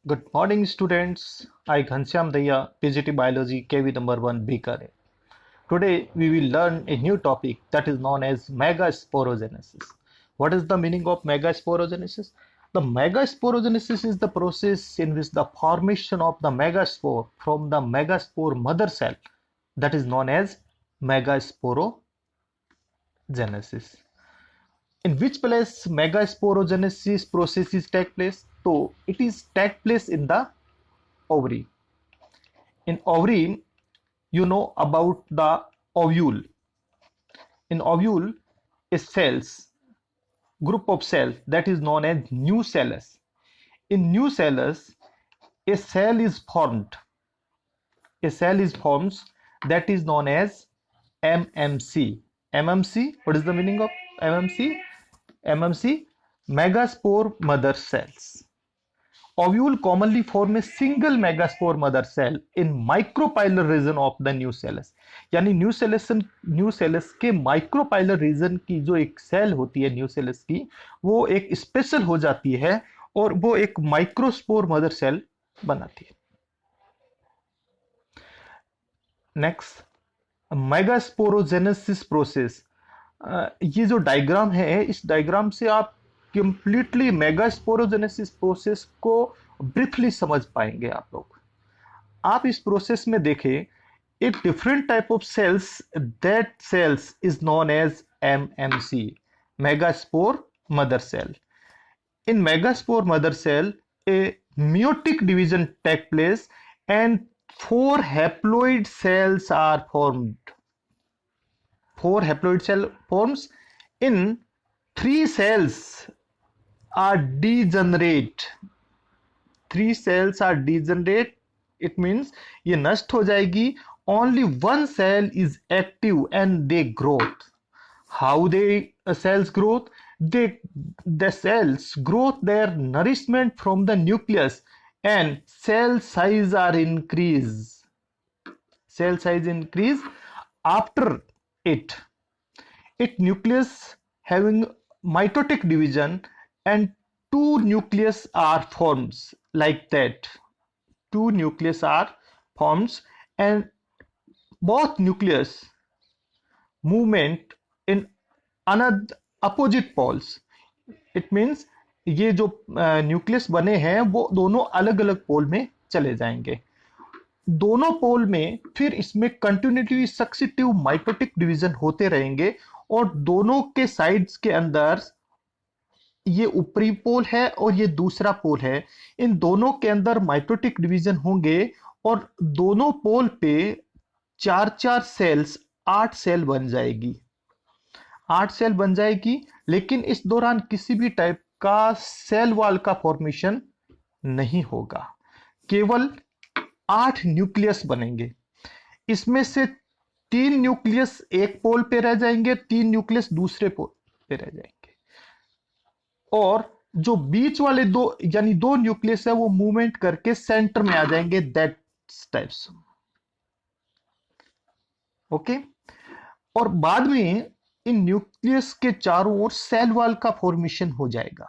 Good morning, students. I Ghanshyam Daya, PGT Biology, KV number 1, Bikare. Today, we will learn a new topic that is known as megasporogenesis. What is the meaning of megasporogenesis? The megasporogenesis is the process in which the formation of the megaspore from the megaspore mother cell that is known as megasporogenesis. In which place megasporogenesis processes take place? So it is take place in the ovary. In ovary, you know about the ovule. In ovule, a cells group of cells that is known as nucellus. In nucellus, a cell is formed. A cell is formed that is known as MMC. MMC, what is the meaning of MMC? MMC, megaspore mother cells. Ovule commonly form a single megaspore mother cell in micropylar region of the nucellus. यानी nucellus के micropylar reason की जो एक cell होती है nucellus की, वो एक स्पेशल हो जाती है और वो एक माइक्रोस्पोर मदर सेल बनाती है. Next, megasporogenesis process. ये जो डायग्राम है, इस डायग्राम से आप कंप्लीटली मेगास्पोरोजेनेसिस प्रोसेस को ब्रीफली समझ पाएंगे. आप इस प्रोसेस में देखें, a different type of cells, that cells is known as MMC, megaspore mother cell. In megaspore mother cell, a meiotic division take place and 4 haploid cells are formed. 4 haploid cell forms. In 3 cells are degenerate. 3 cells are degenerate. It means ये नष्ट हो जाएगी. Only one cell is active and they growth. How they cells growth? The cells growth their nourishment from the nucleus and cell size are increase. Cell size increase after it. It nucleus having mitotic division and 2 nucleus are forms like that. 2 nucleus are forms and both nucleus movement in another opposite poles. It means ये जो nucleus बने हैं वो दोनों अलग अलग पोल में चले जाएंगे. दोनों पोल में फिर इसमें कंटिन्यूटी सक्सेसिव माइटोटिक डिवीजन होते रहेंगे और दोनों के साइड्स के अंदर ये ऊपरी पोल है और ये दूसरा पोल है. इन दोनों के अंदर माइटोटिक डिवीजन होंगे और दोनों पोल पे 4 सेल्स 8 सेल बन जाएगी. 8 सेल बन जाएगी, लेकिन इस दौरान किसी भी टाइप का सेल वॉल का फॉर्मेशन नहीं होगा. केवल 8 न्यूक्लियस बनेंगे. इसमें से 3 न्यूक्लियस एक पोल पे रह जाएंगे, 3 न्यूक्लियस दूसरे पोल पे रह जाएंगे और जो बीच वाले दो यानी 2 न्यूक्लियस है वो मूवमेंट करके सेंटर में आ जाएंगे. That types. ओके. और बाद में इन न्यूक्लियस के चारों ओर सेल वॉल का फॉर्मेशन हो जाएगा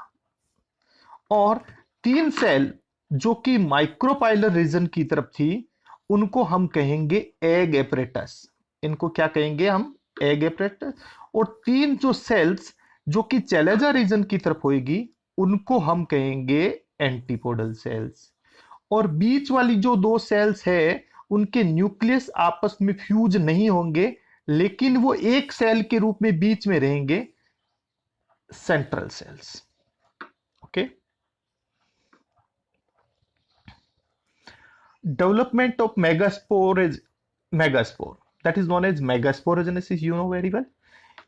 और 3 सेल जो कि माइक्रोपाइलर रीजन की तरफ थी उनको हम कहेंगे एग एपरेटस. इनको क्या कहेंगे हम? Egg apparatus. और 3 जो सेल्स जो कि चैलेजा रीजन की तरफ होगी उनको हम कहेंगे एंटीपोडल सेल्स. और बीच वाली जो 2 सेल्स है उनके न्यूक्लियस आपस में फ्यूज नहीं होंगे, लेकिन वो एक सेल के रूप में बीच में रहेंगे, central cells. Okay. Development of megaspore that is known as megasporogenesis, you know very well.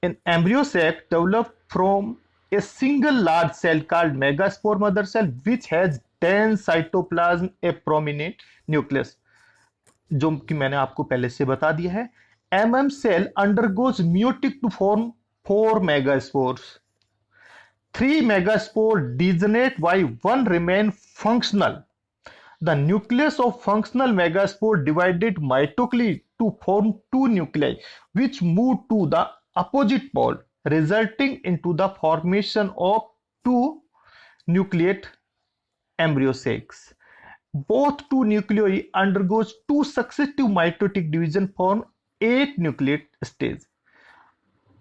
An embryo sac developed from a single large cell called megaspore mother cell which has dense cytoplasm, a prominent nucleus. जो कि मैंने आपको पहले से बता दिया है. MM cell undergoes meiotic to form 4 megaspores. 3 megaspore degenerate while 1 remain functional. The nucleus of functional megaspore divided mitocally to form 2 nuclei which move to the opposite pole, resulting into the formation of 2 nucleate embryo sacs. both two nuclei undergoes two successive mitotic division form 8 nucleate stage।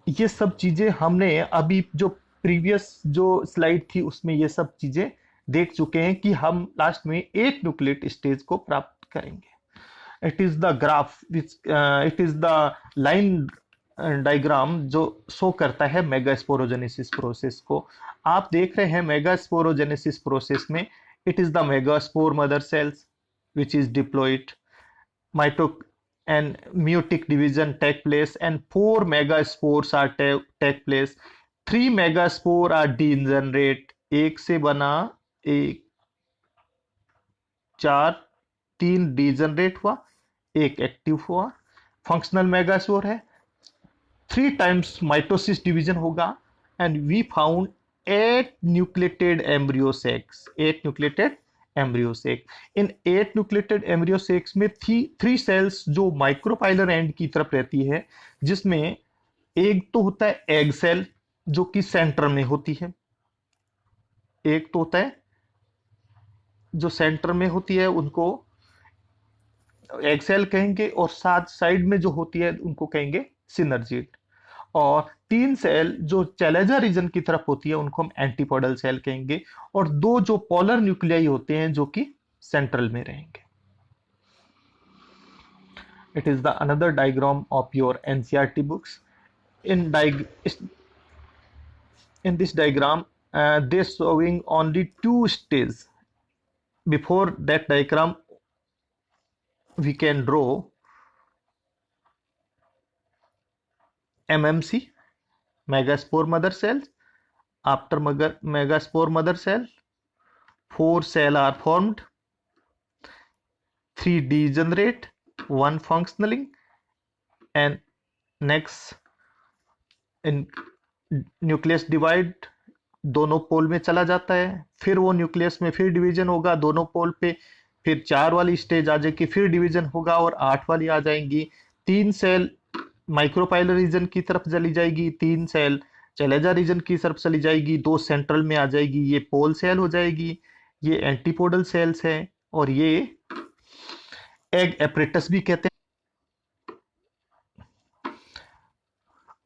ये सब चीजें हमने अभी जो previous जो slide थी उसमें ये सब चीजें देख चुके हैं कि हम लास्ट में 8 न्यूक्लिएट स्टेज को प्राप्त करेंगे। It is the graph which it is the line diagram जो शो करता है मेगास्पोरोजेनेसिस प्रोसेस को। आप देख रहे हैं मेगास्पोरोजेनेसिस प्रोसेस में it is the megaspore mother cells which is diploid, mito and meiotic division take place, and 4 megaspores are take place। 3 megaspore are degenerate, एक से बना एक 4, 3 डिजनरेट हुआ, एक एक्टिव हुआ, फंक्शनल मेगास्पोर है। 3 टाइम्स माइटोसिस डिवीजन होगा and we found 8 nucleated embryo sacs, 8 nucleated embryo sac. इन 8 न्यूक्लिएटेड एम्ब्रियो सेक्स में 3 सेल्स जो माइक्रोपाइलर एंड की तरफ रहती है, जिसमें एक तो होता है एग सेल जो कि सेंटर में होती है, एक तो होता है जो सेंटर में होती है उनको एग सेल कहेंगे, और साथ साइड में जो होती है उनको कहेंगे सिनर्जिड। और 3 सेल जो चैलेंजर रीजन की तरफ होती है उनको हम एंटीपोडल सेल कहेंगे, और 2 जो पोलर न्यूक्लियाई होते हैं जो कि सेंट्रल में रहेंगे। It is the another diagram of your NCERT books. In this diagram they showing only 2 stages। Before that diagram we can draw MMC, megaspore mother cells। After megaspore mother cell, 4 cells are formed, 3 degenerate, 1 functioning, and next in nucleus divide, दोनों पोल में चला जाता है, फिर वो nucleus में फिर division होगा दोनों पोल पे, फिर 4 वाली स्टेज आ जाएगी, फिर डिवीजन होगा और 8 वाली आ जाएंगी। 3 सेल माइक्रोपाइलर रीजन की तरफ चली जाएगी, 3 सेल चैलेंजर रीजन की तरफ चली जाएगी, 2 सेंट्रल में आ जाएगी, ये पोल सेल हो जाएगी, ये एंटीपोडल सेल्स है, और ये एग एपरेटस भी कहते हैं।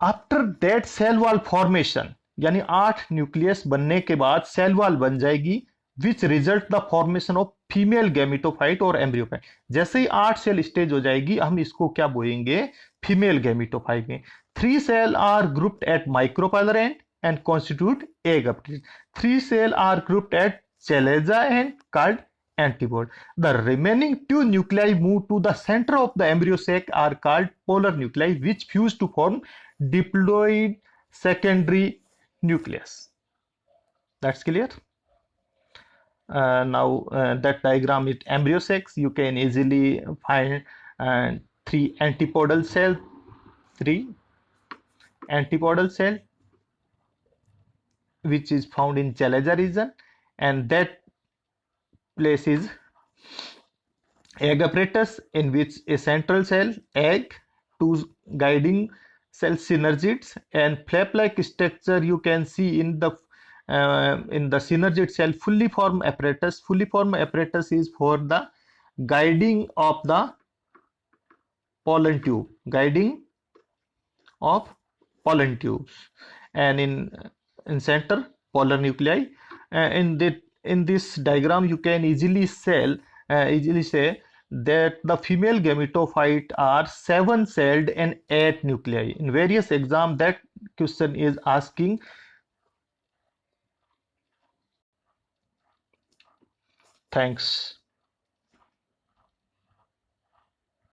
After that cell wall formation, यानी 8 न्यूक्लियस बनने के बाद सेल वॉल बन जाएगी, which result the formation of female gametophyte और एम्ब्रियोफाइट। जैसे ही 8 सेल स्टेज हो जाएगी हम इसको क्या बोलेंगे, फीमेल गैमिटोफाइट में। 3 cell are grouped at micropylar and and constitute egg application। 3 cells are grouped at chalaza and called antipode। The remaining 2 nuclei move to the center of the embryo sac are called polar nuclei, which fuse to form diploid secondary nucleus। That's clear? Now that diagram is embryo sacs, you can easily find 3 antipodal cells, 3 antipodal cell which is found in chalaza region, and that place is egg apparatus, in which a central cell, egg, 2 guiding cell synergids, and flap-like structure you can see in the synergid cell fully formed apparatus। Fully formed apparatus is for the guiding of the pollen tube, guiding of pollen tubes, and in center polar nuclei। In this diagram you can easily say that the female gametophyte are 7-celled and 8 nuclei। In various exam that question is asking। Thanks।